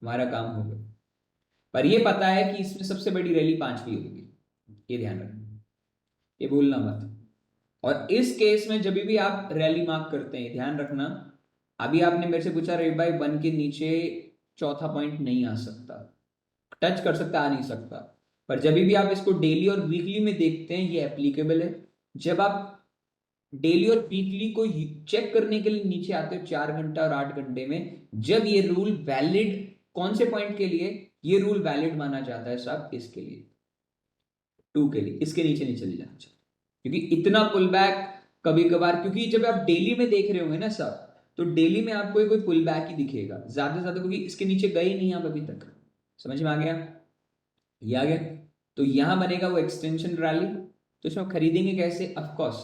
हमारा काम हो गया। पर ये पता है कि इसमें सबसे बड़ी रैली पांचवी होगी, ये ध्यान रखना, ये भूलना मत। और इस केस में जब भी आप रैली मार्क करते हैं, ध्यान रखना, अभी आपने मेरे से पूछा रे भाई 1 के नीचे चौथा पॉइंट नहीं आ सकता, टच कर सकता, आ नहीं सकता। पर जब भी आप इसको डेली और वीकली में देखते हैं, ये एप्लीकेबल है। जब आप डेली और वीकली को चेक करने के लिए नीचे आते हो 4 घंटा और 8 घंटे में, जब ये रूल वैलिड, कौन से पॉइंट के लिए ये रूल वैलिड माना जाता है साहब? इसके लिए, 2 के लिए, इसके नीचे नहीं चले जाना चाहिए। क्योंकि इतना पुल बैक कभी कभार, क्योंकि जब आप डेली में देख रहे होंगे ना साहब, तो डेली में आपको कोई पुल बैक ही दिखेगा ज्यादा से ज्यादा, क्योंकि इसके नीचे गए नहीं आप अभी तक। समझ में आ गया? ये आ गया। तो यहां बनेगा वो एक्सटेंशन रैली। तो इसमें खरीदेंगे कैसे? ऑफकोर्स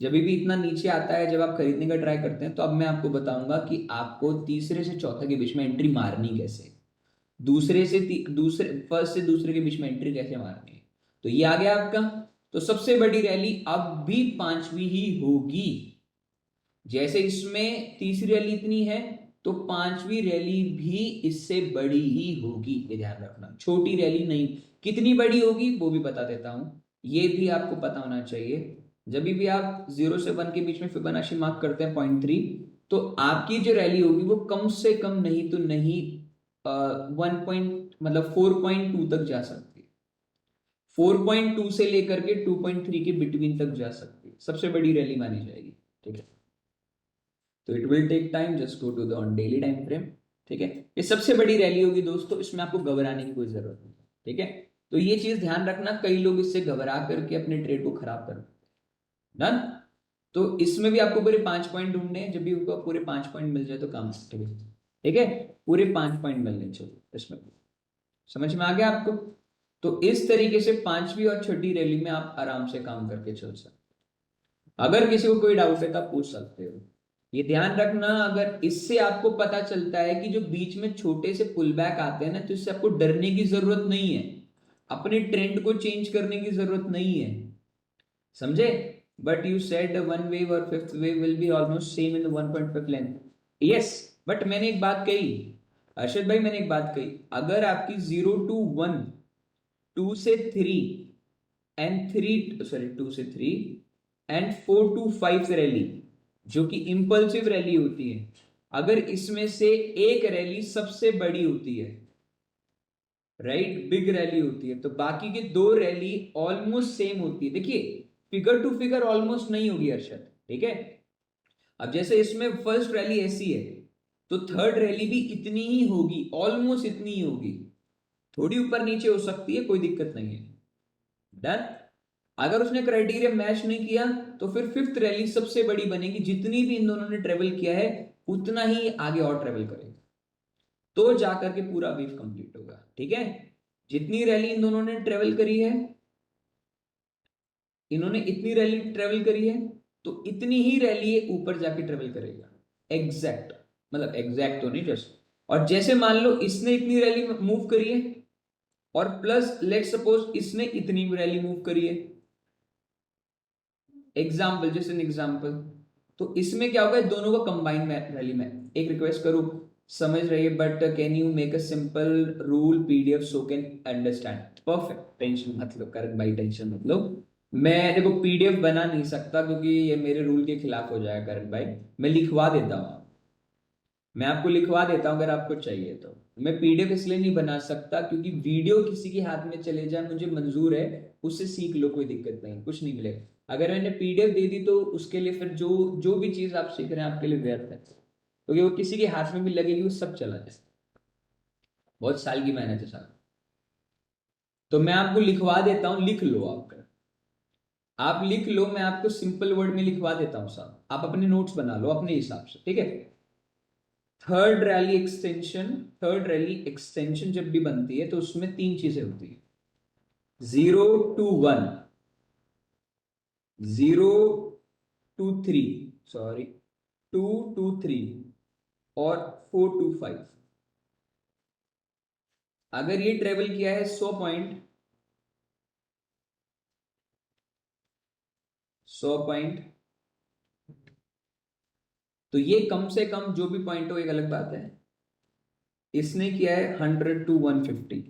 जब भी इतना नीचे आता है, जब आप खरीदने का ट्राई करते हैं, तो अब मैं आपको बताऊंगा कि आपको तीसरे से चौथे के बीच में एंट्री मारनी कैसे, दूसरे फर्स्ट से दूसरे के बीच में एंट्री कैसे मारनी है। तो ये आ गया आपका। तो सबसे बड़ी रैली अब भी पांचवी ही होगी। जैसे इसमें तीसरी रैली इतनी है, तो पांचवी रैली भी इससे बड़ी ही होगी, ये ध्यान रखना, छोटी रैली नहीं। कितनी बड़ी होगी वो भी बता देता हूं, ये भी आपको पता होना चाहिए। जब भी आप 0 से 1 के बीच में फिबोनाची मार्क करते हैं 0.3, तो आपकी जो रैली होगी वो कम से कम नहीं तो नहीं 4.2 तक जा सकती है। 4.2 से लेकर के 2.3 के बिटवीन तक जा सकती है, सबसे बड़ी रैली मानी जाएगी। ठीक है, तो it will take time, just go to the on daily time frame. ठीक है, ये सबसे बड़ी रैली होगी दोस्तों, इसमें आपको घबराने की कोई जरूरत नहीं। ठीक है, तो ये चीज ध्यान रखना, कई लोग इससे घबरा करके अपने ट्रेड को खराब कर डन। तो इसमें भी आपको पूरे 5 पॉइंट ढूंढने हैं, जब भी आपको पूरे 5 पॉइंट मिल जाए तो काम। ठीक है, ठीक है, पूरे 5 पॉइंट मिलने चाहिए इसमें। समझ में आ गया आपको? तो इस तरीके से पांचवी और छठी रैली में आप आराम से काम करके चल सकते। अगर किसी को कोई डाउट है तो आप पूछ सकते हो। ये ध्यान रखना, अगर इससे आपको पता चलता है कि जो बीच में छोटे से पुल बैक आते हैं ना, तो इससे आपको डरने की जरूरत नहीं है, अपने ट्रेंड को चेंज करने की जरूरत नहीं है। समझे? But you said one wave और fifth wave will be almost same in 1.5 length. Yes, but मैंने एक बात कही अर्षद भाई, मैंने एक बात कही, अगर आपकी 0 to 1, 2 से 3 एंड 3, सॉरी 2 से 3 एंड 4 to 5 रैली जो कि इंपल्सिव रैली होती है, अगर इसमें से एक रैली सबसे बड़ी होती है, राइट, बिग रैली होती है, तो बाकी की दो रैली ऑलमोस्ट सेम होती है। देखिए फिगर टू फिगर ऑलमोस्ट नहीं होगी अर्षद, ठीक है। अब जैसे इसमें फर्स्ट रैली ऐसी है, तो थर्ड रैली भी इतनी ही होगी, ऑलमोस्ट इतनी ही होगी, थोड़ी ऊपर नीचे हो सकती है, कोई दिक्कत नहीं है। डन। अगर उसने क्राइटेरिया मैच नहीं किया तो फिर फिफ्थ रैली सबसे बड़ी बनेगी, जितनी भी इन दोनों ने ट्रेवल किया है उतना ही आगे और ट्रेवल करेगा, तो जाकर के पूरा वेव कंप्लीट होगा, ठीक है। जितनी रैली इन दोनों ने ट्रेवल करी है, इन्होंने इतनी रैली ट्रेवल करी है, तो इतनी ही रैली ये ऊपर जाके ट्रेवल करेगा, एग्जैक्ट, मतलब एग्जैक्ट तो नहीं जस्ट। और जैसे मान लो इसने इतनी रैली मूव करी है, और प्लस लेट सपोज इसने इतनी रैली मूव करी है, एग्जाम्पल, जैसे एन एग्जाम्पल, तो इसमें क्या होगा, दोनों का कंबाइन रैली में। एक रिक्वेस्ट करूं, समझ रही है, but can you make a simple rule PDF so can understand. Perfect, tension मत लो करण भाई, टेंशन मत लो। मैं देखो पीडीएफ बना नहीं सकता क्योंकि ये मेरे रूल के खिलाफ हो जाएगा करण भाई, मैं लिखवा देता हूँ, मैं आपको लिखवा देता हूं अगर आपको चाहिए तो। मैं पीडीएफ इसलिए नहीं बना सकता क्योंकि वीडियो किसी के हाथ में चले जाए मुझे मंजूर है, उससे सीख लो, कोई दिक्कत नहीं, कुछ नहीं मिलेगा। अगर मैंने पीडीएफ दे दी तो उसके लिए फिर जो जो भी चीज आप सीख रहे हैं आपके लिए व्यर्थ है, क्योंकि वो किसी के हाथ में भी लगेगी वो सब चला जाए, बहुत साल की मेहनत है साहब। तो मैं आपको लिखवा देता हूँ, लिख लो आप लिख लो, मैं आपको सिंपल वर्ड में लिखवा देता हूँ साहब, आप अपने नोट्स बना लो अपने हिसाब से, ठीक है। थर्ड रैली एक्सटेंशन जब भी बनती है तो उसमें तीन चीजें होती है, 0 to 1, 0 to 3, सॉरी, 2 to 3 और 4 to 5। अगर ये ट्रेवल किया है 100 पॉइंट, 100 पॉइंट, तो ये कम से कम जो भी पॉइंट हो एक अलग बात है, इसने किया है 100 to 150,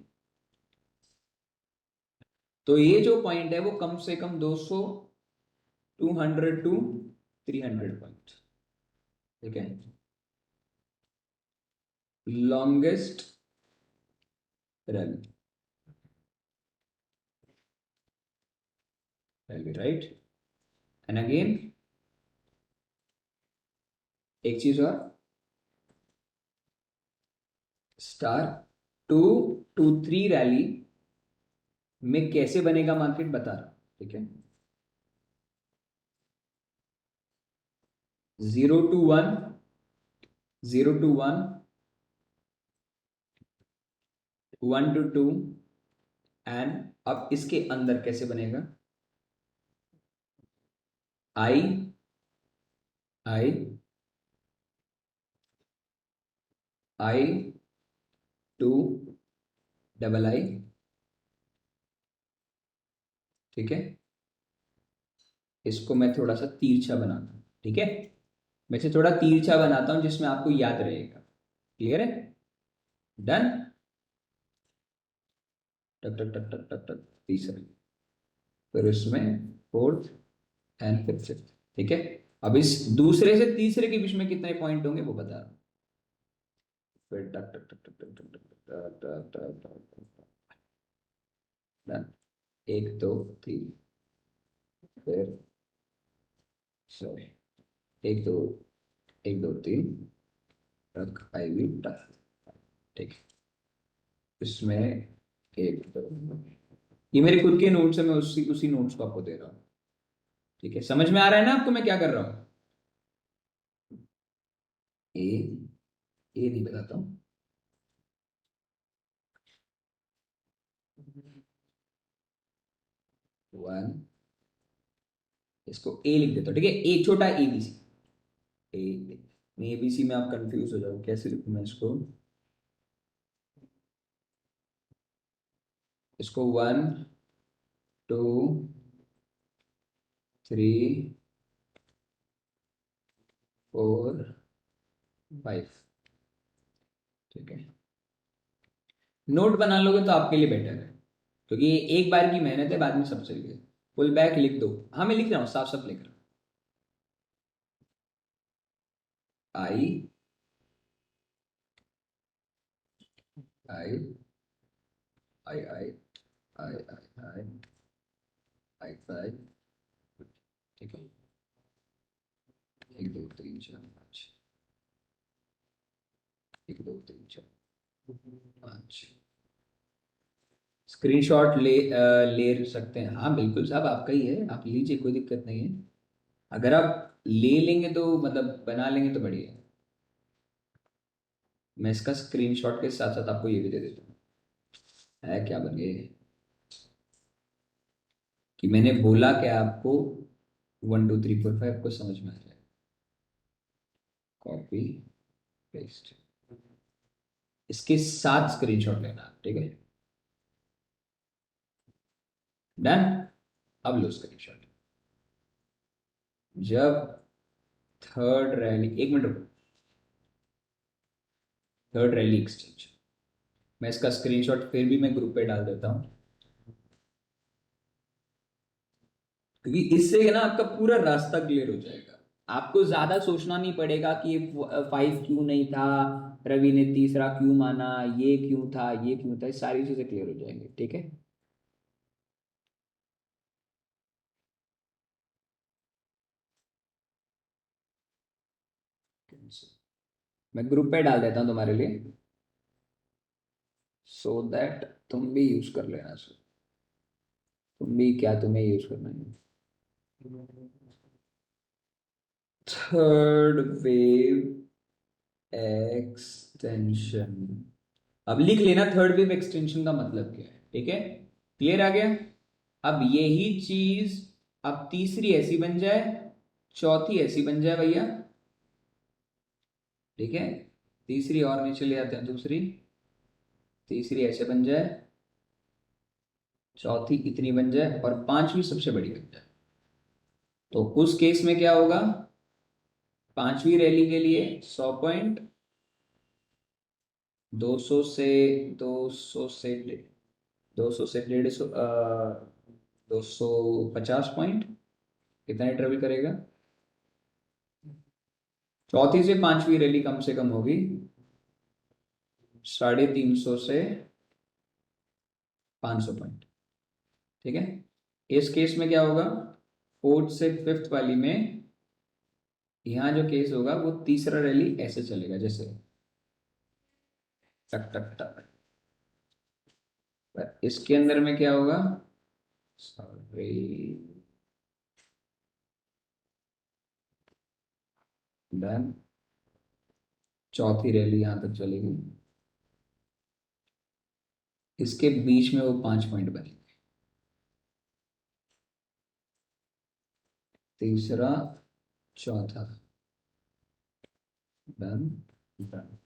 तो ये जो पॉइंट है वो कम से कम 200, 200 to 300 पॉइंट, ठीक है। Longest rally, right. And again एक चीज और, स्टार 2 to 3 रैली में कैसे बनेगा मार्केट बता रहा हूं, ठीक है। 0 to 1, 0 to 1, 1 to 2, एंड अब इसके अंदर कैसे बनेगा, आई आई आई टू डबल आई, ठीक है। इसको मैं थोड़ा सा तिरछा बनाता हूं, ठीक है। मैं इसे थोड़ा तिरछा बनाता हूं जिसमें आपको याद रहेगा, क्लियर है। डन। टक टक टक टक टक टक, तीसरा, फिर उसमें फोर्थ एंड फिर फिफ्थ, ठीक है। अब इस दूसरे से तीसरे के बीच में कितने पॉइंट होंगे वो बता रहा हूं। फिर टक टक टक टक टक टक टक टक टक टक टक, डन। 1 2 3, फिर सॉरी, 1 2, 1 2 3, टक आई वी टक, ठीक है। इसमें 1 2, ये मेरे खुद के नोट्स है, मैं उसी उसी नोट्स को आपको दे रहा हूँ, ठीक है। समझ में आ रहा है ना आपको मैं क्या कर रहा हूँ। ए ए नहीं बताता हूँ, 1, इसको ए लिख देता हूँ, ठीक है, ए छोटा A B C, A B C में आप कंफ्यूज हो जाओ कैसे लिखूं मैं इसको, इसको 1 2 3 4 5, ठीक है। नोट बना लोगे तो आपके लिए बेटर है, क्योंकि ये एक बार की मेहनत है, बाद में सब चल गए। पुल बैक लिख दो। हाँ मैं लिख रहा हूँ, साफ साफ लिख रहा हूँ। आई आई आई आई आई आई आई आई फाइव। ठीक है, 1 2 3 4 5, 1 2 3 4 5। स्क्रीनशॉट ले सकते हैं, हाँ बिल्कुल साहब, आपका ही है, आप लीजिए, कोई दिक्कत नहीं है। अगर आप ले लेंगे तो मतलब बना लेंगे तो बढ़िया है। मैं इसका स्क्रीनशॉट के साथ साथ आपको ये भी दे देता हूँ। है क्या बन गए कि मैंने बोला क्या आपको, 1 2 3 4 5 आपको समझ में आ जाए। कॉपी पेस्ट, इसके साथ स्क्रीनशॉट लेना, ठीक है। डन। अब लो स्क्रीनशॉट। जब थर्ड रैली, 1 मिनट रुको, थर्ड रैली एक्सटेंशन, मैं इसका स्क्रीनशॉट फिर भी मैं ग्रुप पे डाल देता हूँ, क्योंकि इससे ना आपका पूरा रास्ता क्लियर हो जाएगा। आपको ज्यादा सोचना नहीं पड़ेगा कि 5 क्यों नहीं था, रवि ने तीसरा क्यों माना, ये क्यों था, ये क्यों था, ये सारी चीजें क्लियर हो जाएंगी, ठीक है। मैं ग्रुप पे डाल देता हूँ तुम्हारे लिए, सो दैट तुम भी यूज कर लेना सर। तुम भी क्या, तुम्हें यूज करना है। थर्ड वेव एक्सटेंशन, अब लिख लेना थर्ड वेव एक्सटेंशन का मतलब क्या है, ठीक है। क्लियर आ गया। अब यही चीज अब तीसरी ऐसी बन जाए, चौथी ऐसी बन जाए भैया, ठीक है। तीसरी और नीचे ले आते हैं, दूसरी, तीसरी ऐसे बन जाए, चौथी इतनी बन जाए, और पांचवी सबसे बड़ी बन जाए। तो उस केस में क्या होगा, पांचवी रैली के लिए 100 पॉइंट, 200 से 200 से 150, 250 पॉइंट, कितना ट्रेवल करेगा। चौथी से पांचवी रैली कम से कम होगी 350 से 500 पॉइंट, ठीक है। इस केस में क्या होगा, फोर्थ से फिफ्थ वाली में यहां जो केस होगा वो तीसरा रैली ऐसे चलेगा, जैसे टक टक टक। पर इसके अंदर में क्या होगा, सॉरी, डन। चौथी रैली यहां तक चलेगी, इसके बीच में वो 5 पॉइंट बनेंगे, तीसरा चौथा, डन डन।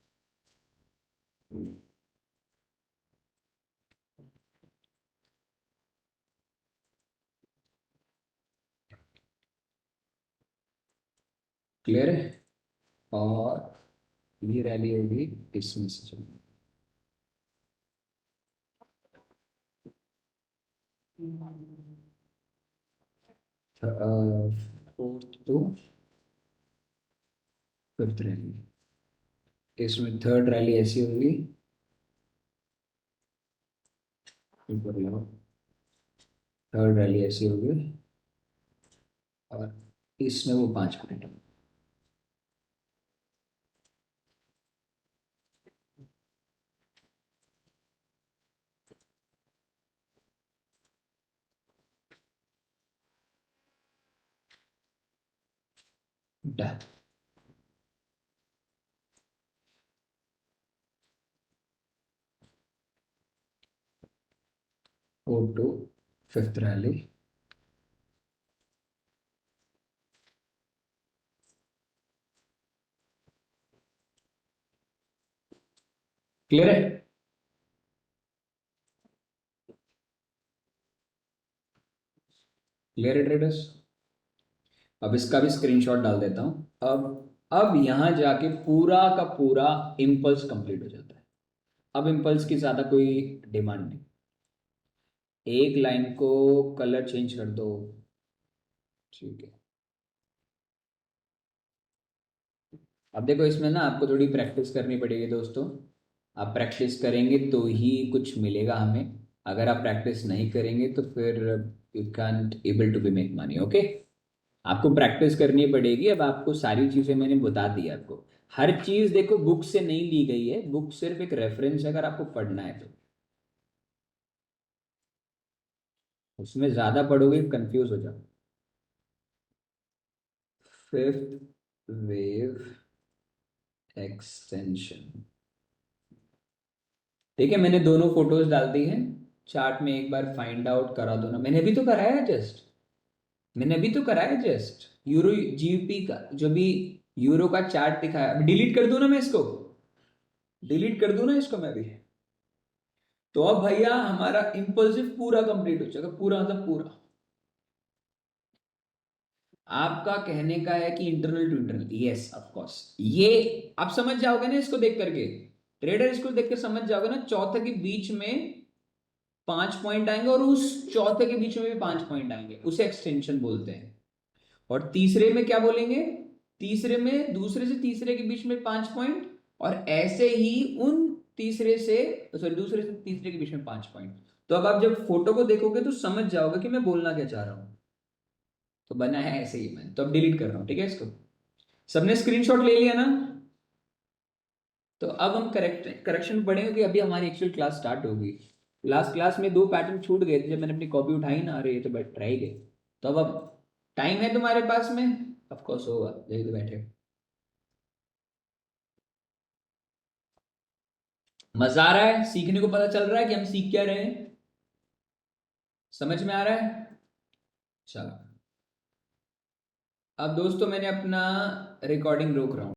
क्लियर है। और ये रैली होगी इसमें से चलेगी, 4th to 5th रैली, इसमें थर्ड रैली ऐसी होगी, थर्ड रैली ऐसी होगी, और इसमें वो 5 point. Done. 4th to 5th rally, clear है। क्लियर है ट्रेडर्स। अब इसका भी स्क्रीनशॉट डाल देता हूं। अब यहां जाके पूरा का पूरा इम्पल्स कंप्लीट हो जाता है। अब इम्पल्स की ज्यादा कोई डिमांड नहीं। एक लाइन को कलर चेंज कर दो। ठीक है। अब देखो इसमें ना आपको थोड़ी प्रैक्टिस करनी पड़ेगी दोस्तों। आप प्रैक्टिस करेंगे तो ही कुछ मिलेगा हमें। अगर आप प्रैक्टिस नहीं करेंगे तो फिर you can't able to be make money. Okay. आपको प्रैक्टिस करनी पड़ेगी। अब आपको सारी चीजें मैंने बता दी आपको। हर चीज देखो बुक से नहीं ली गई है। बुक सिर्फ एक रेफरेंस है अगर आपको पढ़ना है तो। उसमें ज्यादा पढ़ोगे कंफ्यूज हो जाओ। Fifth wave extension. ठीक है, मैंने दोनों फोटोज डाल दी हैं। चार्ट में एक बार फाइंड आउट करा दो ना। मैंने अभी तो कराया है जस्ट। मैंने अभी तो कराया जस्ट यूरो जीबीपी का जो भी यूरो का चार्ट दिखाया। डिलीट कर दूं ना मैं इसको? डिलीट कर दूं ना इसको मैं भी? तो अब भैया हमारा इम्पल्सिव पूरा कंप्लीट हो जाएगा। पूरा मतलब पूरा। आपका कहने का है कि internal to internal, yes of course. ये आप समझ जाओगे ना इसको देख करके। ट्रेडर स्कूल देख के समझ जाओगे ना। चौथे के बीच में 5 पॉइंट आएंगे और उस चौथे के बीच में भी 5 पॉइंट आएंगे, उसे एक्सटेंशन बोलते हैं। और तीसरे में क्या बोलेंगे? तीसरे में दूसरे से तीसरे के बीच में 5 पॉइंट। और ऐसे ही उन तीसरे से सॉरी दूसरे से तीसरे के बीच में 5 पॉइंट। तो अब आप जब फोटो को देखोगे तो समझ जाओगे कि मैं बोलना क्या चाह रहा हूं। तो बना है ऐसे ही। मैं तो अब डिलीट कर रहा हूं। ठीक है इसको। सबने स्क्रीनशॉट ले लिया ना? तो अब हम करेक्शन पढ़ेंगे कि अभी हमारी एक्चुअल क्लास स्टार्ट होगी। लास्ट क्लास में दो पैटर्न छूट गए थे जब मैंने अपनी कॉपी उठाई ना। अरे ये तो बैठ रह ही गए। तो अब टाइम है तुम्हारे पास में? ऑफ कोर्स होगा, यही तो बैठे। मजा आ रहा है? सीखने को पता चल रहा है कि हम सीख क्या रहे हैं? समझ में आ रहा है? चलो। अब दोस्तों मैंने अपना रिकॉर्डिंग रोक रहा हूँ।